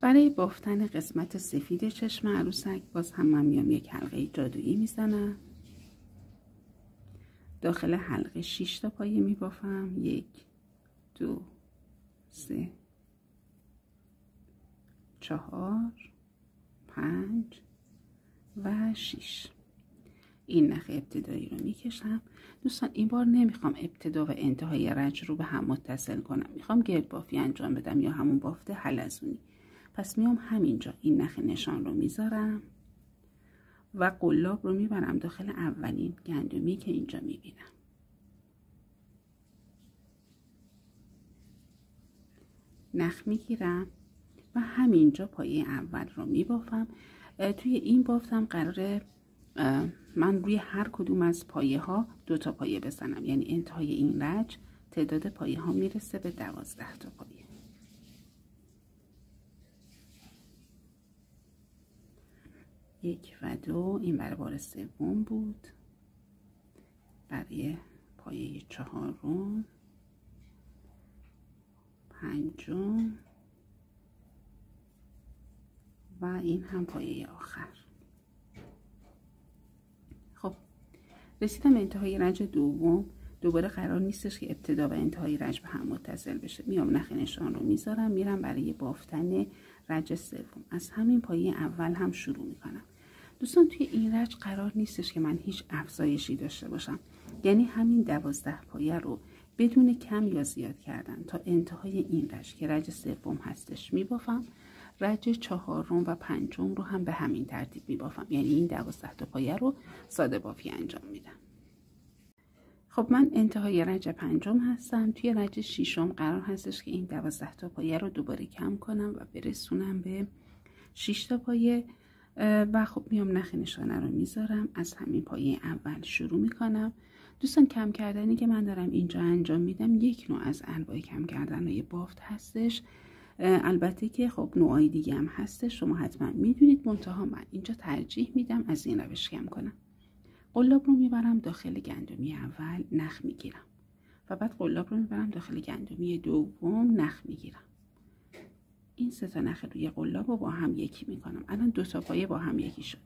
برای بافتن قسمت سفید چشم عروسک باز هم من میام یک حلقه جادویی میزنم. داخل حلقه 6 تا پایه میبافم. 1 2 3 4 5 و 6. این نخ ابتدایی رو میکشم. دوستان این بار نمیخوام ابتدا و انتهای رنج رو به هم متصل کنم، میخوام گرد بافی انجام بدم یا همون بافت حلزونی. پس میام همینجا این نخ نشان رو میذارم و قلاب رو میبرم داخل اولین گندمی که اینجا میبینم. نخ میگیرم و همینجا پایه اول رو میبافم. توی این بافتم قراره من روی هر کدوم از پایه ها 2 تا پایه بزنم، یعنی انتهای این رنج تعداد پایه ها میرسه به 12 تا پایه. یک و 2 این برای بار سوم بود. برای پایه 4م 5 و این هم پایه آخر. خب رسیدم به انتهای رنج دوم. دوباره قرار نیستش که ابتدا و انتهای رنج به هم متصل بشه. میام نخ نشان رو میذارم، میرم برای بافتن رنج سوم. از همین پایه اول هم شروع میکنم. دوستان توی این رنج قرار نیستش که من هیچ افزایشی داشته باشم، یعنی همین 12 پایه رو بدون کم یا زیاد کردن تا انتهای این رنج که رنج سوم هستش میبافم. رنج 4 و 5 رو هم به همین ترتیب میبافم، یعنی این 12 تا پایه رو ساده بافی انجام میدم. خب من انتهای رنج 5 هستم. توی رنج 6 قرار هستش که این 12 تا پایه رو دوباره کم کنم و برسونم به 6 تا پایه و خب میام نخ نشانه رو میذارم. از همین پایه اول شروع میکنم. دوستان کم کردنی که من دارم اینجا انجام میدم یک نوع از انواع کم کردن بافت هستش. البته که خب نوعای دیگه هم هستش، شما حتما میدونید، منتها من اینجا ترجیح میدم از این روش کم کنم. قلاب رو میبرم داخل گندمی اول، نخ میگیرم و بعد قلاب رو میبرم داخل گندمی دوم، نخ میگیرم. این 3 تا نخ روی قلاب رو با هم یکی میکنم. الان 2 تا پایه با هم یکی شد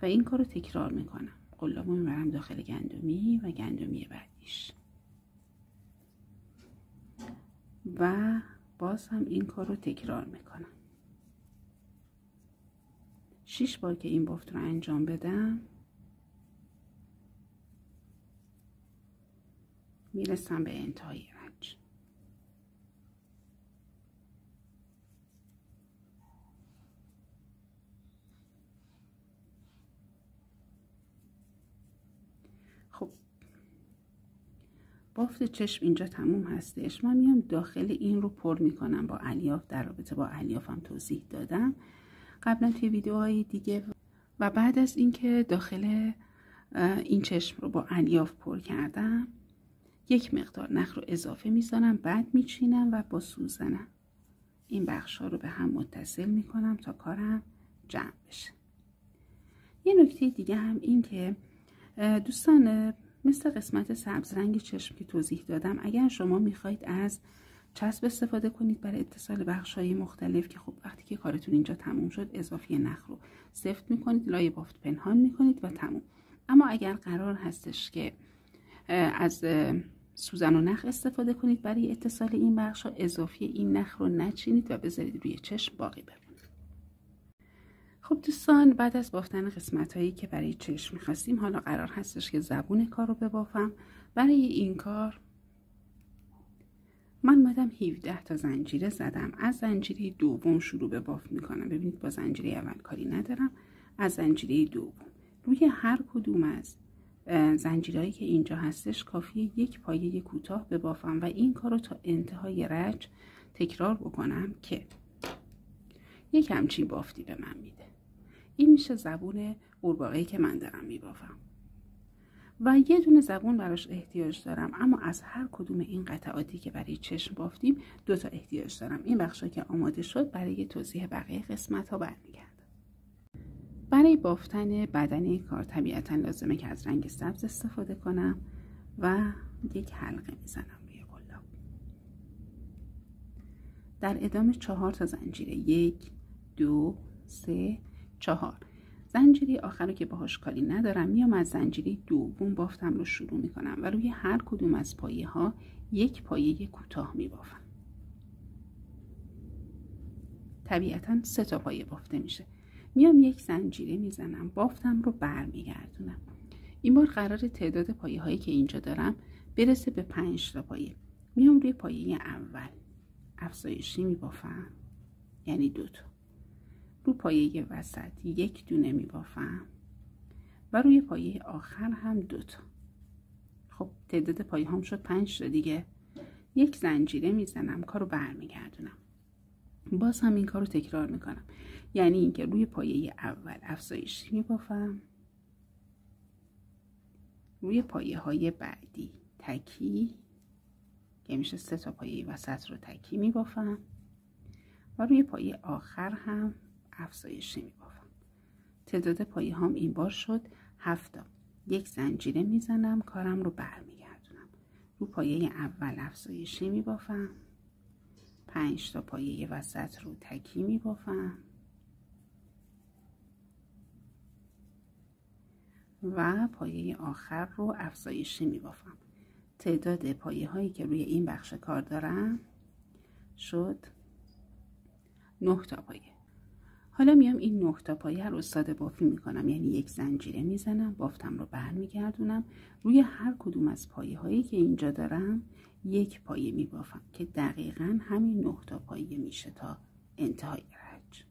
و این کار رو تکرار میکنم. قلاب رو میبرم داخل گندمی و گندمی بعدیش و باز هم این کار رو تکرار میکنم. 6 بار که این بافت رو انجام بدم میرسم به انتهای رنج. خب بافت چشم اینجا تموم هستش. من میام داخل این رو پر میکنم با الیاف. در رابطه با الیافم توضیح دادم قبلا توی ویدیوهای دیگه. و بعد از اینکه داخل این چشم رو با الیاف پر کردم، یک مقدار نخ رو اضافه میزنم، بعد میچینم و با سوزنم این بخش ها رو به هم متصل میکنم تا کارم جمع بشه. یه نکته دیگه هم این که دوستان، مثل قسمت سبز رنگ چشم که توضیح دادم، اگر شما میخواید از چسب استفاده کنید برای اتصال بخش‌های مختلف، که خب وقتی که کارتون اینجا تموم شد اضافی نخ رو سفت میکنید، لای بافت پنهان میکنید و تموم. اما اگر قرار هستش که از سوزن و نخ استفاده کنید برای اتصال این بخش‌ها، اضافی این نخ رو نچینید و بذارید روی چشم باقی بمونه. خب دوستان، بعد از بافتن قسمت‌هایی که برای چشم می‌خواستیم، حالا قرار هستش که زبون کار رو ببافم. برای این کار من اومدم 17 تا زنجیره زدم. از زنجیره دوم شروع به بافت میکنم. ببینید با زنجیره اول کاری ندارم. از زنجیره دوم روی هر کدوم از زنجیرهایی که اینجا هستش کافیه یک پایه کوتاه ببافم و این کار رو تا انتهای رنج تکرار بکنم که یک همچین بافتی به من میده. این میشه زبون قورباغه‌ای که من دارم میبافم و یه دونه زبون براش احتیاج دارم، اما از هر کدوم این قطعاتی که برای چشم بافتیم 2 تا احتیاج دارم. این بخشا که آماده شد برای توضیح بقیه قسمت ها برمیگردم. برای بافتن بدنه کار طبیعتا لازمه که از رنگ سبز استفاده کنم و یک حلقه میزنم روی قلاب. در ادامه 4 تا زنجیره 1 2 3 4. زنجیره آخر رو که باهاش کاری ندارم، میام از زنجیره دوم بافتم رو شروع میکنم و روی هر کدوم از پایه ها یک پایه کوتاه میبافم. طبیعتاً 3 تا پایه بافته میشه. میام یک زنجیره میزنم، بافتم رو برمیگردونم. این بار قرار تعداد پایه هایی که اینجا دارم برسه به 5 تا پایه. میام روی پایه اول افزایشی میبافم، یعنی 2 تا. رو پایه وسط 1 دونه میبافم و روی پایه آخر هم 2 تا. خب تعداد پایه هم شد 5 تا دیگه. یک زنجیره میزنم، کارو برمیگردونم. باز هم این کارو تکرار میکنم، یعنی اینکه روی پایه اول افزایشی میبافم، روی پایه های بعدی تکی که میشه 3 تا پایه وسط رو تکی میبافم و روی پایه آخر هم افزایشی میبافم. تعداد پایه هم این بار شد 7 تا. یک زنجیره میزنم، کارم رو برمیگردونم. رو پایه اول افزایشی میبافم، 5 تا پایه وسط رو تکی میبافم و پایه آخر رو افزایشی میبافم. تعداد پایه هایی که روی این بخش کار دارم شد 9 تا پایه. حالا میام این 9 تا پایه رو ساده بافی میکنم، یعنی یک زنجیره میزنم، بافتم رو برمیگردونم، روی هر کدوم از پایه هایی که اینجا دارم یک پایه میبافم که دقیقاً همین 9 تا پایه میشه تا انتهای رنج.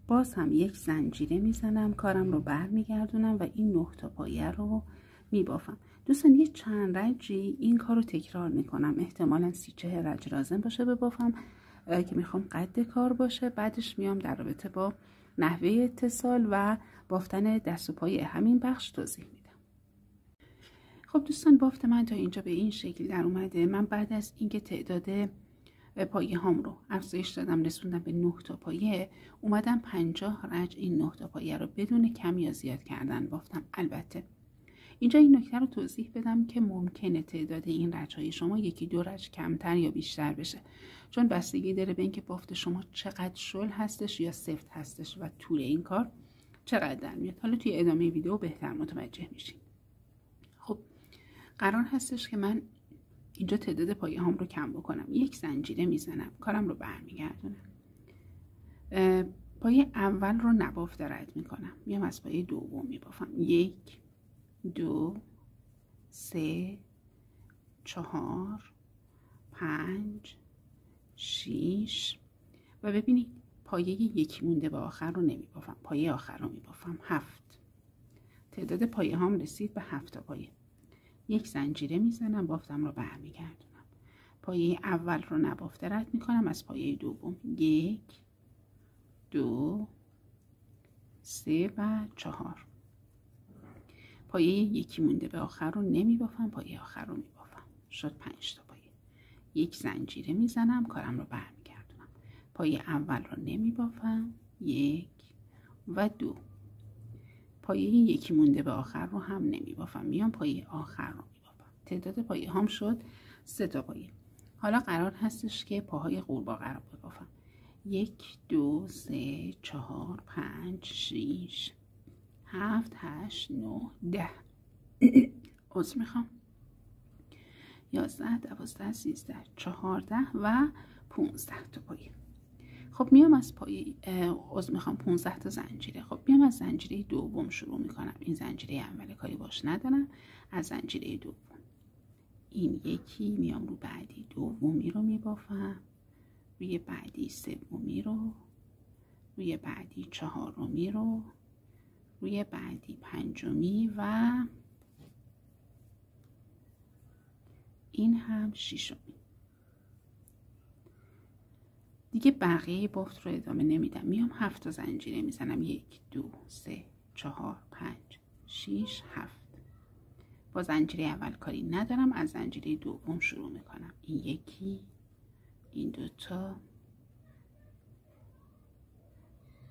باز هم یک زنجیره میزنم، کارم رو برمیگردونم و این 9 تا پایه رو میبافم. دوستان یه چند رنجی این کار رو تکرار میکنم، احتمالاً 30-40 رنج لازم باشه ببافم که میخوام قد کار باشه. بعدش میام در رابطه با نحوه اتصال و بافتن دست و پای همین بخش توضیح میدم. خب دوستان بافت من تا اینجا به این شکل در اومده. من بعد از اینکه تعداد پایه هام رو افزایش دادم رسوندم به 9 تا پایه، اومدم 50 رنج این 9 تا پایه رو بدون کم یا زیاد کردن بافتم. البته اینجا این نکته رو توضیح بدم که ممکنه تعداد این رنج‌های شما 1-2 رنج کمتر یا بیشتر بشه، چون بستگی داره به اینکه بافت شما چقدر شل هستش یا سفت هستش و طول این کار چقدر در میاد. حالا توی ادامه ویدیو بهتر متوجه میشین. خب قرار هستش که من اینجا تعداد پایه هام رو کم بکنم. یک زنجیره میزنم، کارم رو برمیگردونم. پایه اول رو نبافته رد میکنم، میام از پایه دوم میبافم. 1 2 3 4 5 6 و ببینید پایه یکی مونده به آخر رو نمیبافم، پایه آخر رو میبافم. 7. تعداد پایه هام رسید به 7 تا پایه. یک زنجیره میزنم، بافتم رو برمیگردونم. پایه اول رو نبافته رد میکنم، از پایه دوم 1 2 3 و 4. پایه یکی مونده به آخر رو نمیبافم، پایه آخر رو میبافم. شد 5 تا پایه. یک زنجیره میزنم، کارم رو برمیگردونم. پایه اول رو نمیبافم، 1 و 2. پایه یکی مونده به آخر رو هم نمیبافم، میام پایه آخر رو میبافم. تعداد پایه هم شد 3 تا پایه. حالا قرار هستش که پاهای قورباغه رو ببافم. 1 2 3 4 5 6 7 8 9 10 عذر میخوام 11 12 13 14 و 15 تا پایه. خب میام از پایه عذر میخوام 15 تا زنجیره. خب میام از زنجیره دوم شروع میکنم. این زنجیره اول کاری باش ندارم. از زنجیره دوم این یکی میام رو بعدی دومی رو میبافم، روی بعدی سومی رو، روی بعدی چهارمی رو، روی بعدی پنجمی و این هم ششمی. دیگه بقیه بافت رو ادامه نمیدم. میام 7 تا زنجیره میزنم. 1 2 3 4 5 6 7. با زنجیره اول کاری ندارم، از زنجیره دوم شروع میکنم. این یکی، این 2 تا،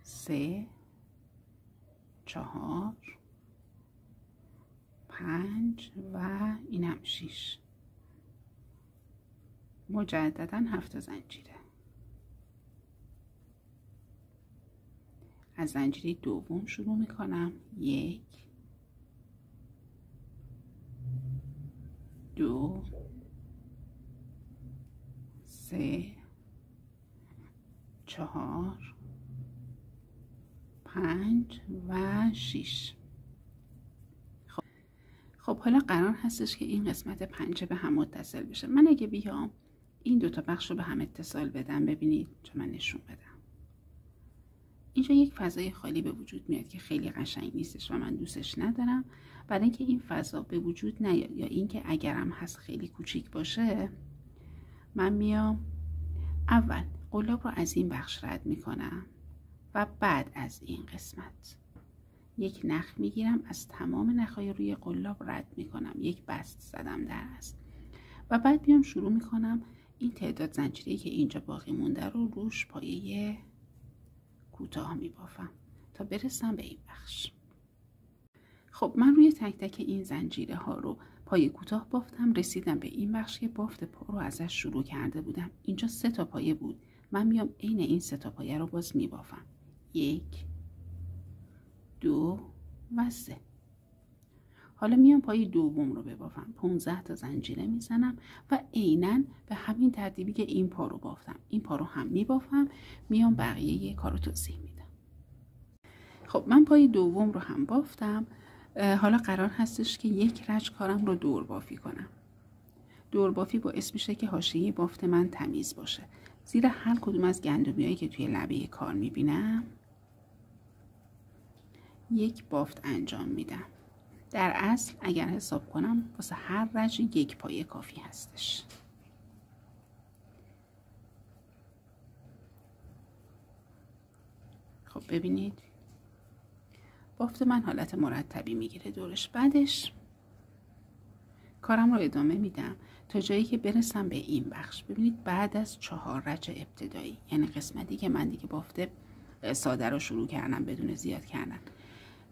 3 4 5 و این هم 6. مجددا 7 زنجیره. از زنجیره دوم شروع میکنم. 1 2 3 4 5 و 6. خب حالا قرار هستش که این قسمت پنجه به هم متصل بشه. من اگه بیام این دوتا بخش رو به هم اتصال بدم، ببینید چون من نشون بدم، اینجا یک فضای خالی به وجود میاد که خیلی قشنگ نیستش و من دوستش ندارم. برای اینکه این فضا به وجود نیاد یا اینکه اگرم هست خیلی کوچیک باشه، من میام اول قلاب رو از این بخش رد میکنم و بعد از این قسمت یک نخ میگیرم، از تمام نخهای روی قلاب رد میکنم، یک بست زدم در است و بعد بیام شروع میکنم این تعداد زنجیری که اینجا باقی مونده رو روش پایه کوتاه میبافم تا برسم به این بخش. خب من روی تک تک این زنجیره ها رو پایه کوتاه بافتم، رسیدم به این بخش که بافت پا رو ازش شروع کرده بودم. اینجا 3 تا پایه بود، من میام عین این 3 تا پایه رو باز میبافم. 1 2 و 3. حالا میام پای دوم رو ببافم، 15 تا زنجیره میزنم و عیناً به همین ترتیبی که این پا رو بافتم این پا رو هم میبافم، میام بقیه کارو توضیح میدم. خب من پای دوم رو هم بافتم. حالا قرار هستش که یک رج کارم رو دور بافی کنم. دور بافی باعث میشه که حاشیه بافت من تمیز باشه. زیر هر کدوم از گندمیایی که توی لبه کار میبینم یک بافت انجام میدم. در اصل اگر حساب کنم واسه هر رج یک پایه کافی هستش. خب ببینید بافت من حالت مرتبی میگیره دورش. بعدش کارم رو ادامه میدم تا جایی که برسم به این بخش. ببینید بعد از 4 رج ابتدایی، یعنی قسمتی که من دیگه بافت ساده رو شروع کردم بدون زیاد کردن،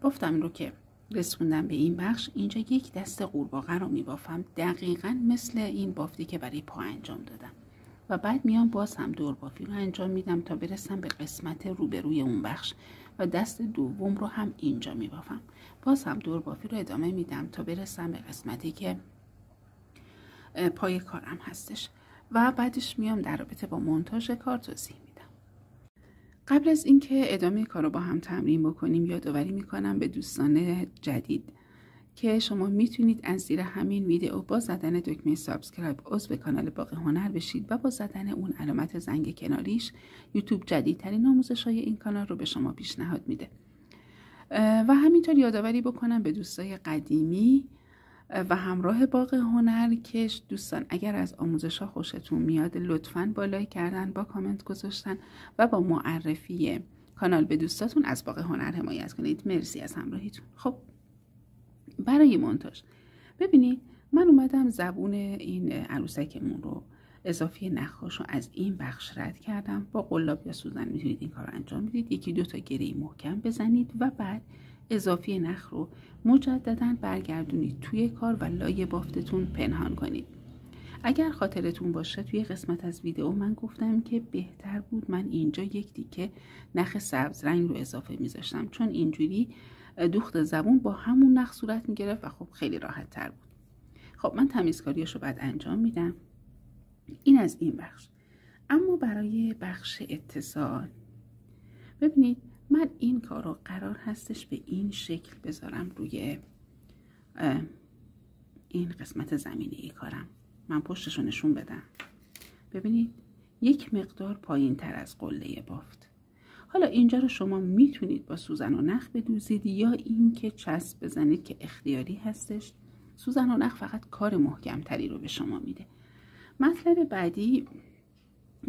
بافتم رو که رسوندم به این بخش، اینجا یک دست قورباغه رو میبافم دقیقاً مثل این بافتی که برای پا انجام دادم و بعد میام باز هم دور بافی رو انجام میدم تا برسم به قسمت روبروی اون بخش و دست دوم رو هم اینجا میبافم. باز هم دور بافی رو ادامه میدم تا برسم به قسمتی که پای کارم هستش و بعدش میام در رابطه با مونتاژ کار توضیح میدم. قبل از اینکه ادامه کار رو با هم تمرین بکنیم، یادآوری میکنم به دوستان جدید که شما میتونید از زیر همین ویدیو با زدن دکمه سابسکرایب عضو کانال باغ هنر بشید و با زدن اون علامت زنگ کناریش یوتیوب جدیدترین آموزش‌های این کانال رو به شما پیشنهاد میده. و همینطور یادآوری بکنم به دوستای قدیمی و همراه باغ هنر که دوستان اگر از آموزش‌ها خوشتون میاد لطفاً با لایک کردن، با کامنت گذاشتن و با معرفی کانال به دوستاتون از باغ هنر حمایت کنید. مرسی از همراهیتون. خب برای مونتاژ ببینید من اومدم زبون این عروسکمون رو اضافی نخاش رو از این بخش رد کردم. با قلاب یا سوزن میتونید این کار رو انجام بدید. 1-2 تا گره محکم بزنید و بعد اضافی نخ رو مجددا برگردونید توی کار و لای بافتتون پنهان کنید. اگر خاطرتون باشه توی قسمت از ویدیو من گفتم که بهتر بود من اینجا یک تیکه نخ سبز رنگ رو اضافه میذاشتم، چون اینجوری دوخت زبون با همون نخ صورت میگرفت و خب خیلی راحت تر بود. خب من تمیزکاریاشو بعد انجام میدم. این از این بخش. اما برای بخش اتصال ببینید من این کار رو قرار هستش به این شکل بذارم روی این قسمت زمینی کارم. من پشتشو نشون بدم. ببینید یک مقدار پایین تر از قله بافت. حالا اینجا رو شما میتونید با سوزن و نخ بدوزید یا این که چسب بزنید که اختیاری هستش. سوزن و نخ فقط کار محکم تری رو به شما میده. مطلب بعدی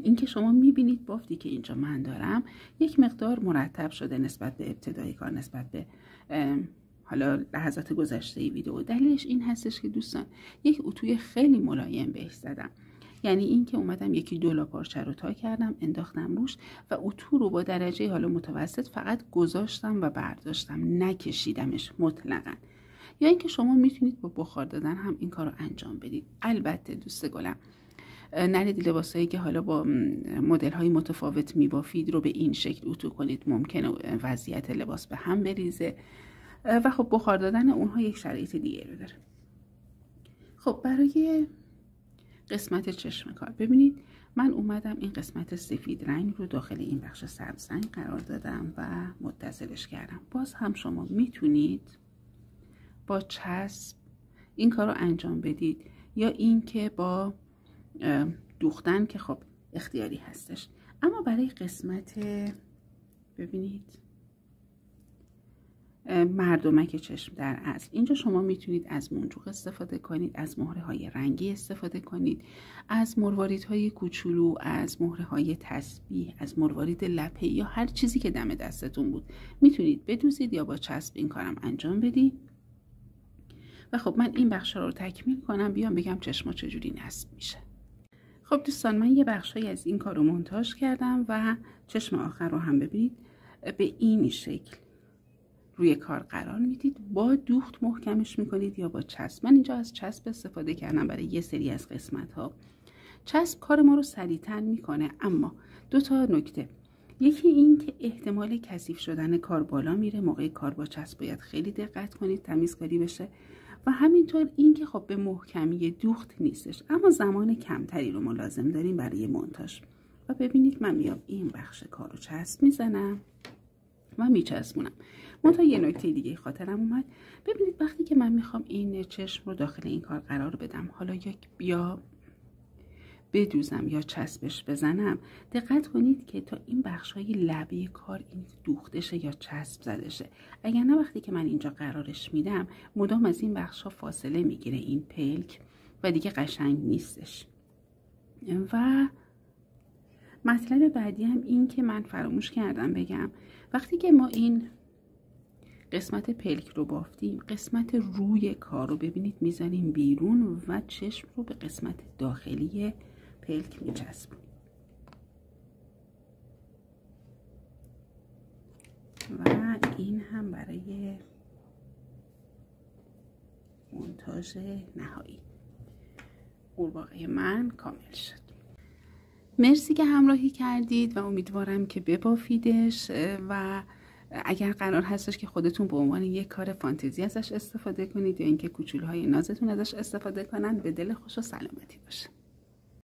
این که شما میبینید بافتی که اینجا من دارم یک مقدار مرتب شده نسبت به ابتدای کار، نسبت به حالا لحظات گذشته ویدیو. دلیلش این هستش که دوستان یک اتوی خیلی ملایم بهش زدم. یعنی این که اومدم 1-2 لا پارچه رو تا کردم انداختم روش و اتو رو با درجه حالا متوسط فقط گذاشتم و برداشتم، نکشیدمش مطلقاً. یا اینکه شما میتونید با بخار دادن هم این کار رو انجام بدید. البته دوست گلم نرید لباسایی که حالا با مدل های متفاوت میبافید رو به این شکل اتو کنید، ممکنه وضعیت لباس به هم بریزه و خب بخار دادن اونها یک شرایط دیگه رو داره. خب برای قسمت چشم کار ببینید من اومدم این قسمت سفید رنگ رو داخل این بخش سبز رنگ قرار دادم و متصلش کردم. باز هم شما میتونید با چسب این کار رو انجام بدید یا این که با دوختن که خب اختیاری هستش. اما برای قسمت ببینید مردمک چشم در اصل اینجا شما میتونید از منجوق استفاده کنید، از مهره های رنگی استفاده کنید، از مروارید های کوچولو، از مهره های تسبیح، از مروارید لپه یا هر چیزی که دم دستتون بود میتونید بدوزید یا با چسب این کارم انجام بدید. و خب من این بخش رو تکمیل کنم بیام بگم چشما چجوری نصب میشه. خب دوستان من یه بخشی از این کار رو مونتاژ کردم و چشم آخر رو هم ببینید به این شکل روی کار قرار میدید. با دوخت محکمش میکنید یا با چسب. من اینجا از چسب استفاده کردم برای یه سری از قسمت ها. چسب کار ما رو سریع‌تر میکنه، اما دو تا نکته. یکی این که احتمال کثیف شدن کار بالا میره، موقع کار با چسب باید خیلی دقت کنید تمیزکاری بشه و همینطور این که خب به محکمی دوخت نیستش، اما زمان کمتری رو ما لازم داریم برای مونتاژ. و ببینید من میام این بخش کار رو چسب میزنم و میچسبونم. منتها یه نکته دیگه خاطرم اومد. ببینید وقتی که من میخوام این چشم رو داخل این کار قرار بدم، حالا یا بدوزم یا چسبش بزنم، دقت کنید که تا این بخشای لبه کار این دوخته شه یا چسب زده شه. اگر نه وقتی که من اینجا قرارش میدم مدام از این بخشا فاصله میگیره این پلک و دیگه قشنگ نیستش. و مطلب بعدی هم این که من فراموش کردم بگم، وقتی که ما این قسمت پلک رو بافتیم، قسمت روی کار رو ببینید میذاریم بیرون و چشم رو به قسمت داخلی پلک میچسبونیم. و این هم برای مونتاژ نهایی. قورباغه من کامل شد. مرسی که همراهی کردید و امیدوارم که ببافیدش و اگر قرار هستش که خودتون به عنوان یک کار فانتزی ازش استفاده کنید یا اینکه کوچولوهای نازتون ازش استفاده کنن، به دل خوش و سلامتی باشه.